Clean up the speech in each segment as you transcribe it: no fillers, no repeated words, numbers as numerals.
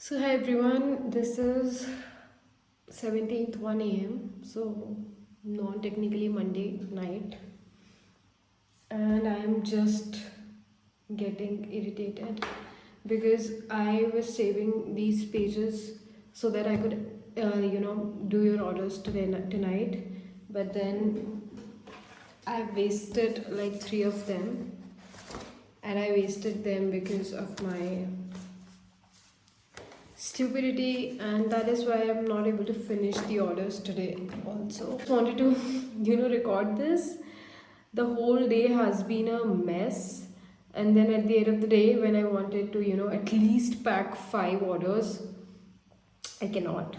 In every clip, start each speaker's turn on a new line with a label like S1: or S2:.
S1: So hi everyone, this is 17th 1 a.m. So non-technically Monday night, and I am just getting irritated because I was saving these pages so that I could do your orders tonight, but then I wasted like three of them, and I wasted them because of my stupidity, and that is why I'm not able to finish the orders today also. Just wanted to record this. The whole day has been a mess, and then at the end of the day when I wanted to at least pack 5 orders, I cannot.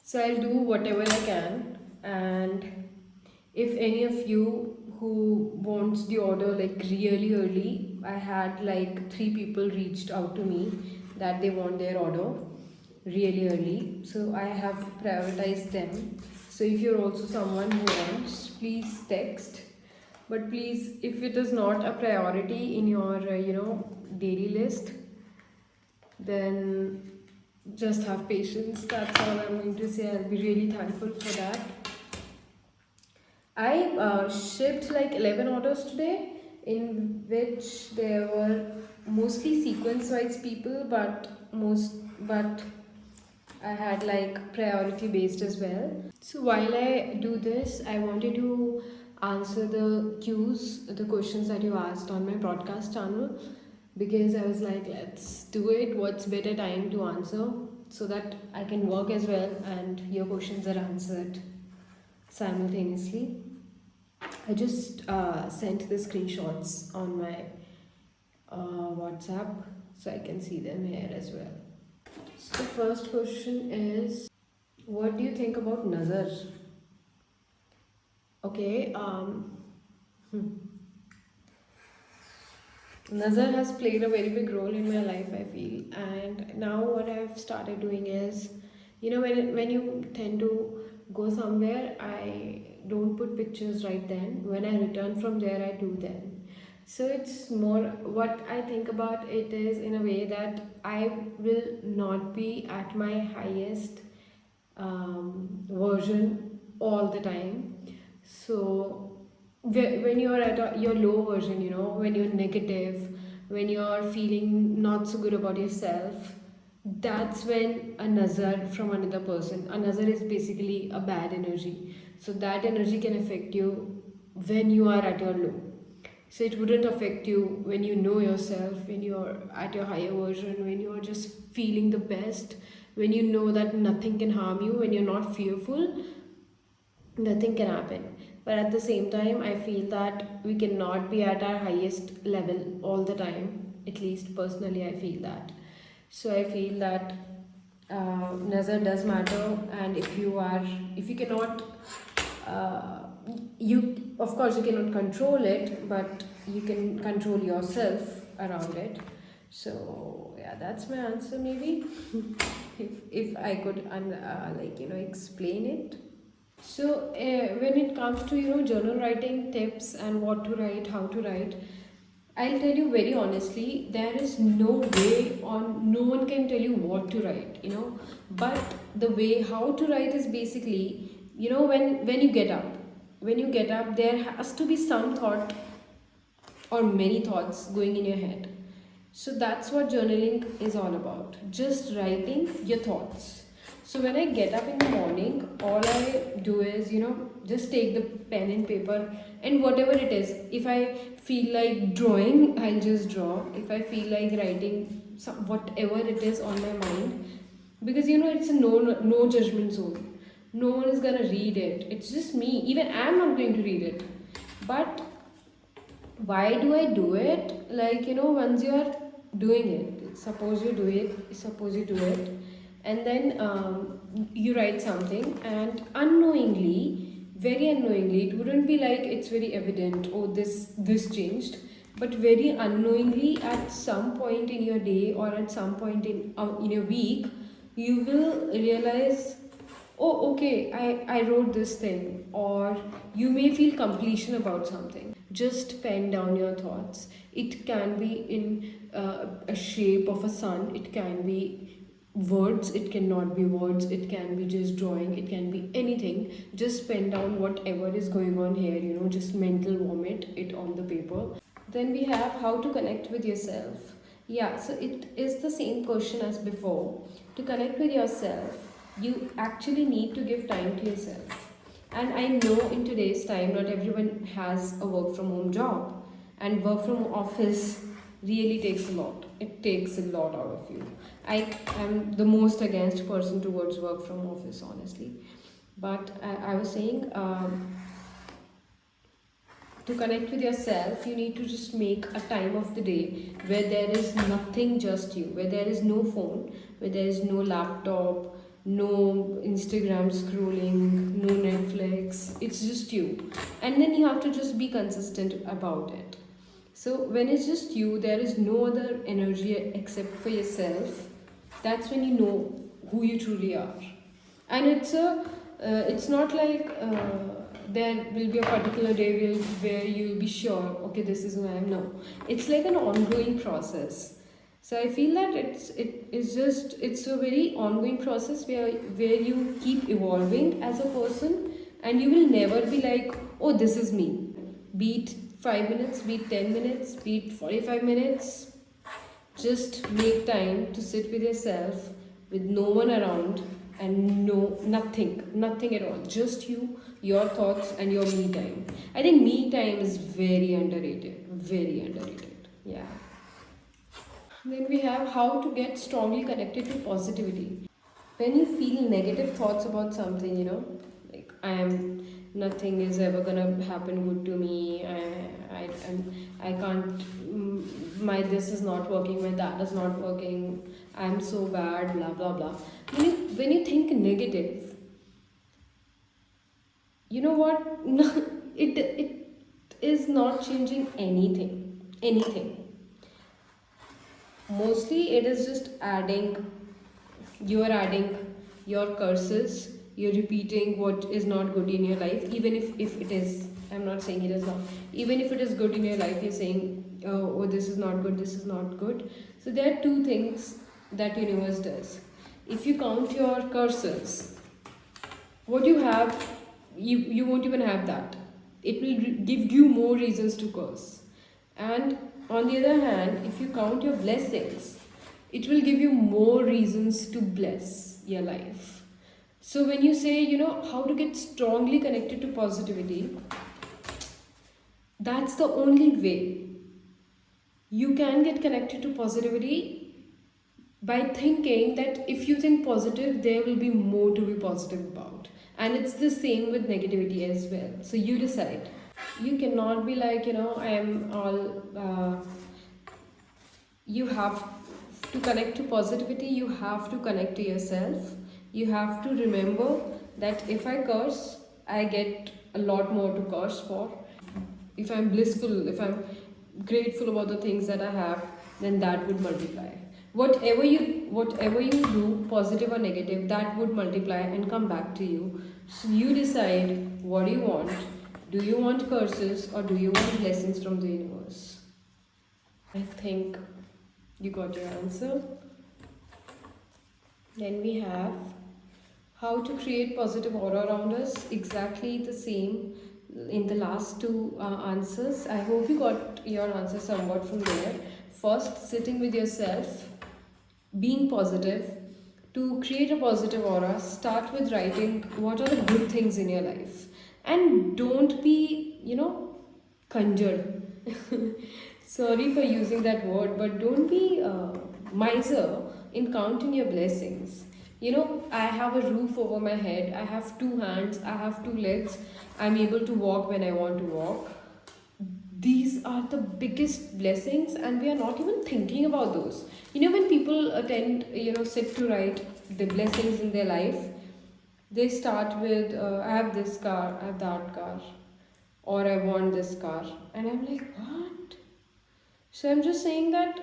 S1: So I'll do whatever I can, and if any of you who wants the order like really early, I had like 3 people reached out to me that they want their order really early. So I have prioritized them. So if you're also someone who wants, please text. But please, if it is not a priority in your daily list, then just have patience. That's all I'm going to say. I'll be really thankful for that. I shipped like 11 orders today, in which there were mostly sequence-wise people, but I had like priority based as well. So while I do this, I wanted to answer the questions that you asked on my broadcast channel, because I was like, let's do it. What's better time to answer so that I can work as well and your questions are answered simultaneously. I just sent the screenshots on my WhatsApp so I can see them here as well. So the first question is, what do you think about nazar? Okay, nazar has played a very big role in my life, I feel, and now what I've started doing is, when you tend to go somewhere, I don't put pictures right then. When I return from there, I do then. So it's more, what I think about it is in a way that I will not be at my highest version all the time. So when you're at your low version, when you're negative, when you're feeling not so good about yourself, that's when a nazar from another person. A nazar is basically a bad energy. So that energy can affect you when you are at your low. So it wouldn't affect you when you know yourself, when you're at your higher version, when you're just feeling the best, when you know that nothing can harm you, when you're not fearful, nothing can happen. But at the same time, I feel that we cannot be at our highest level all the time. At least personally, I feel that. So I feel that nazar does matter, and if you cannot, uh, you of course you cannot control it, but you can control yourself around it. So yeah, that's my answer maybe. if I could explain it. So when it comes to journal writing tips and what to write, how to write, I'll tell you very honestly, there is no way on, no one can tell you what to write, but the way how to write is basically, when you get up, there has to be some thought or many thoughts going in your head. So that's what journaling is all about, just writing your thoughts. So when I get up in the morning, all I do is, just take the pen and paper, and whatever it is, if I feel like drawing, I'll just draw. If I feel like writing whatever it is on my mind, because it's a no judgment zone. No one is gonna read it. It's just me. Even I'm not going to read it. But why do I do it? Like, once you're doing it, suppose you do it, and then you write something, and unknowingly, very unknowingly, it wouldn't be like it's very evident, oh, this changed, but very unknowingly, at some point in your day or at some point in your week, you will realize, oh, okay, I wrote this thing, or you may feel completion about something. Just pen down your thoughts. It can be in a shape of a sun, it can be words, it cannot be words, it can be just drawing, it can be anything. Just pen down whatever is going on here, just mental vomit it on the paper. Then we have how to connect with yourself. Yeah, so it is the same question as before. To connect with yourself, you actually need to give time to yourself. And I know in today's time, not everyone has a work from home job, and work from office really takes a lot. It takes a lot out of you. I am the most against person towards work from office, honestly. But I was saying, to connect with yourself, you need to just make a time of the day where there is nothing, just you, where there is no phone, where there is no laptop, no Instagram scrolling, no Netflix. It's just you. And then you have to just be consistent about it. So when it's just you, there is no other energy except for yourself. That's when you know who you truly are. And it's not like there will be a particular day where you'll be sure, okay, this is who I am. No, it's like an ongoing process. So I feel that it's a very ongoing process where you keep evolving as a person, and you will never be like, oh, this is me. Be it 5 minutes, be it 10 minutes, be it 45 minutes. Just make time to sit with yourself with no one around, and no, nothing at all. Just you, your thoughts, and your me time. I think me time is very underrated. Very underrated. Yeah. Then we have how to get strongly connected to positivity. When you feel negative thoughts about something, like nothing is ever gonna happen good to me. I can't. My this is not working. My that is not working. I'm so bad. Blah blah blah. When you think negative, you know what? No, it is not changing anything. Mostly it is just adding. You are adding your curses. You're repeating what is not good in your life, even if it is. I'm not saying it is not. Even if it is good in your life, you're saying, oh, this is not good, this is not good. So there are two things that universe does. If you count your curses, what you have, you won't even have that. It will give you more reasons to curse. And on the other hand, if you count your blessings, it will give you more reasons to bless your life. So when you say, how to get strongly connected to positivity, that's the only way you can get connected to positivity, by thinking that if you think positive, there will be more to be positive about. And it's the same with negativity as well. So you decide. You cannot be like, I am all. You have to connect to positivity, you have to connect to yourself. You have to remember that if I curse, I get a lot more to curse for. If I'm blissful, if I'm grateful about the things that I have, then that would multiply. Whatever you do, positive or negative, that would multiply and come back to you. So you decide, what do you want? Do you want curses or do you want blessings from the universe? I think you got your answer. Then we have how to create positive aura around us. Exactly the same in the last two answers. I hope you got your answer somewhat from there. First, sitting with yourself, being positive. To create a positive aura, start with writing what are the good things in your life. And don't be, conjured. Sorry for using that word, but don't be miser in counting your blessings. I have a roof over my head, I have two hands, I have two legs, I'm able to walk when I want to walk. These are the biggest blessings, and we are not even thinking about those. When people sit to write the blessings in their life, they start with, I have this car, I have that car, or I want this car. And I'm like, what? So I'm just saying that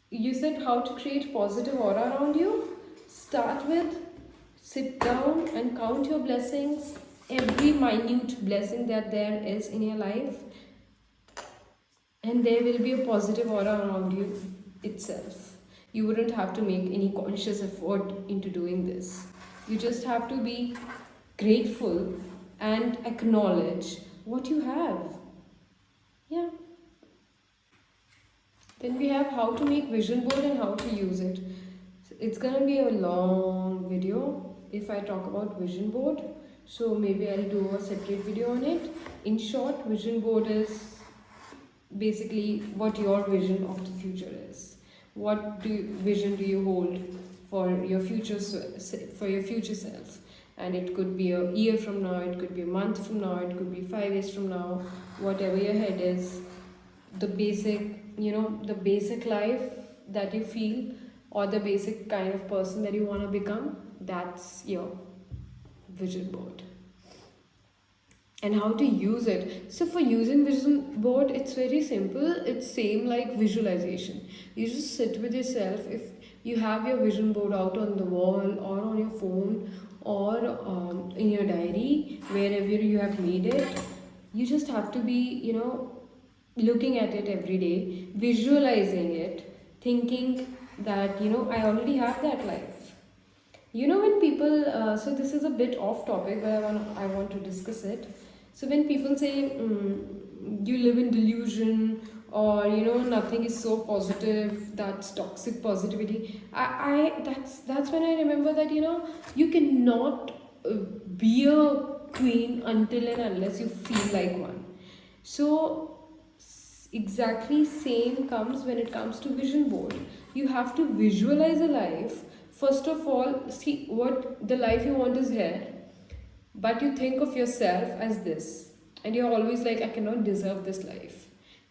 S1: you said how to create positive aura around you. Start with, sit down and count your blessings, every minute blessing that there is in your life, and there will be a positive aura around you itself. You wouldn't have to make any conscious effort into doing this. You just have to be grateful and acknowledge what you have. Yeah. Then we have how to make vision board and how to use it. So it's gonna be a long video if I talk about vision board. So maybe I'll do a separate video on it. In short, vision board is basically what your vision of the future is. Vision do you hold for your for your future self? And it could be a year from now, it could be a month from now, it could be 5 years from now, whatever your head is. The basic life that you feel, or the basic kind of person that you want to become, that's your vision board. And how to use it. So for using vision board, it's very simple. It's same like visualization. You just sit with yourself. If you have your vision board out on the wall or on your phone or in your diary, wherever you have made it, you just have to be, looking at it every day, visualizing it, thinking that, I already have that life. When people, so this is a bit off topic, but I want to discuss it. So when people say you live in delusion, or nothing is so positive, that's toxic positivity. That's when I remember that you cannot be a queen until and unless you feel like one. So exactly same comes when it comes to vision board. You have to visualize a life. First of all, see what the life you want is here, but you think of yourself as this, and you're always like, I cannot deserve this life.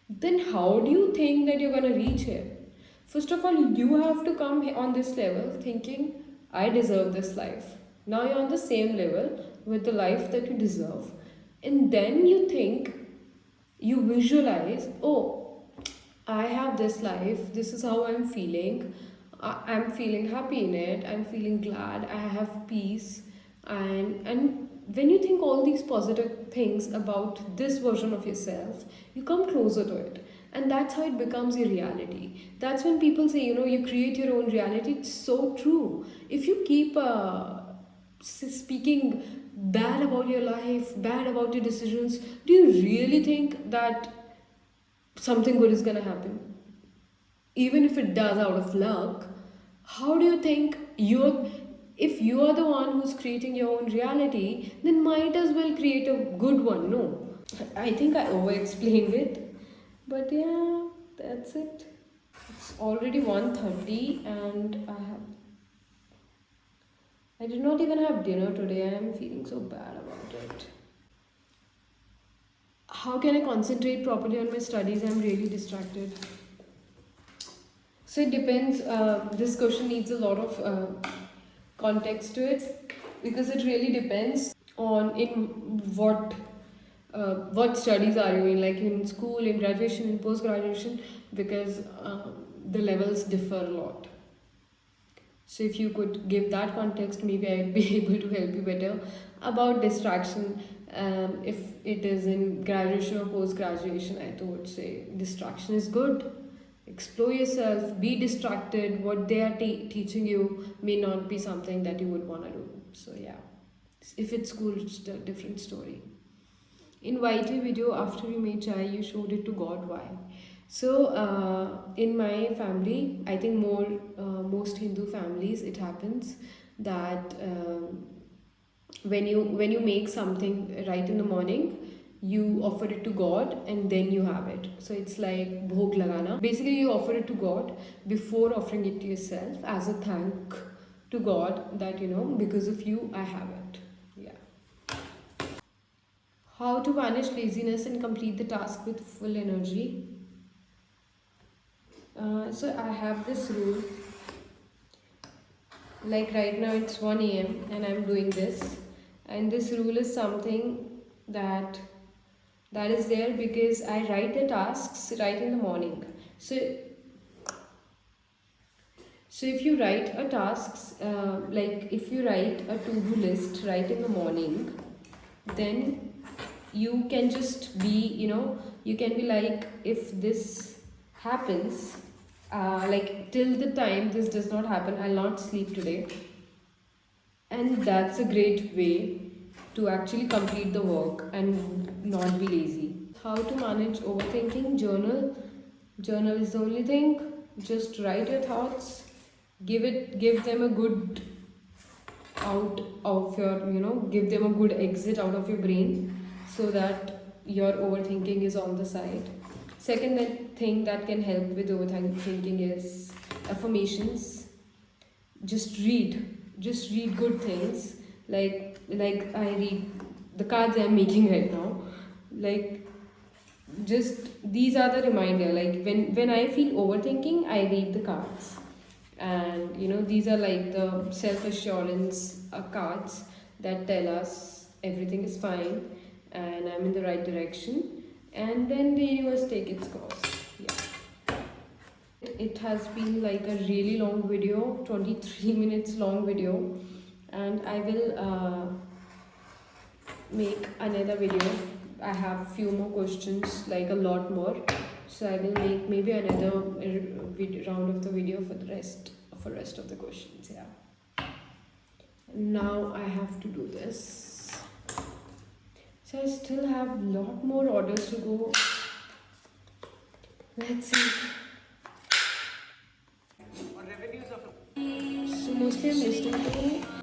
S1: Then how do you think that you're going to reach here? First of all, you have to come on this level thinking, I deserve this life. Now you're on the same level with the life that you deserve, and then you visualize, oh, I have this life, this is how I'm feeling, I'm feeling happy in it, I'm feeling glad, I have peace. And when you think all these positive things about this version of yourself, you come closer to it, and that's how it becomes your reality. That's when people say, you create your own reality. It's so true. If you keep speaking bad about your life, bad about your decisions, do you really think that something good is going to happen? Even if it does out of luck, how do you think if you are the one who's creating your own reality, then might as well create a good one? No. I think I over explained it, but yeah, that's it. It's already 1:30 and I did not even have dinner today and I'm feeling so bad about it. How can I concentrate properly on my studies? I'm really distracted. So it depends. This question needs a lot of context to it, because it really depends on in what studies are you in, like in school, in graduation, in post graduation, because the levels differ a lot. So if you could give that context, maybe I'd be able to help you better about distraction. If it is in graduation or post graduation, I would say distraction is good. Explore yourself, be distracted. What they are teaching you may not be something that you would want to do. So yeah, if it's school, it's a different story. In YT video, after you made chai, you showed it to God. Why? So in my family, I think most Hindu families, it happens that when you make something right in the morning, you offer it to God and then you have it. So it's like bhog lagana. Basically, you offer it to God before offering it to yourself as a thank to God that because of you I have it. Yeah. How to banish laziness and complete the task with full energy. So I have this rule. Like right now it's 1 a.m. and I'm doing this, and this rule is something that is there because I write the tasks right in the morning. So if you write a tasks, like if you write a to-do list right in the morning, then you can just be, you can be like, if this happens, like till the time this does not happen, I'll not sleep today. And that's a great way to actually complete the work and not be lazy. How to manage overthinking? Journal. Journal is the only thing. Just write your thoughts. Give them a good out of your, give them a good exit out of your brain, so that your overthinking is on the side. Second thing that can help with overthinking is affirmations. Just read good things, like I read the cards I'm making right now. Like, just these are the reminder, like when I feel overthinking, I read the cards. And these are like the self assurance cards that tell us everything is fine and I'm in the right direction, and then the universe take its course. Yeah, it has been like a really long video, 23 minutes long video, and I will make another video. I have few more questions, like a lot more, so I will make maybe another round of the video for the rest of the questions. Yeah, now I have to do this, so I still have a lot more orders to go. Let's see. So mostly I'm listening to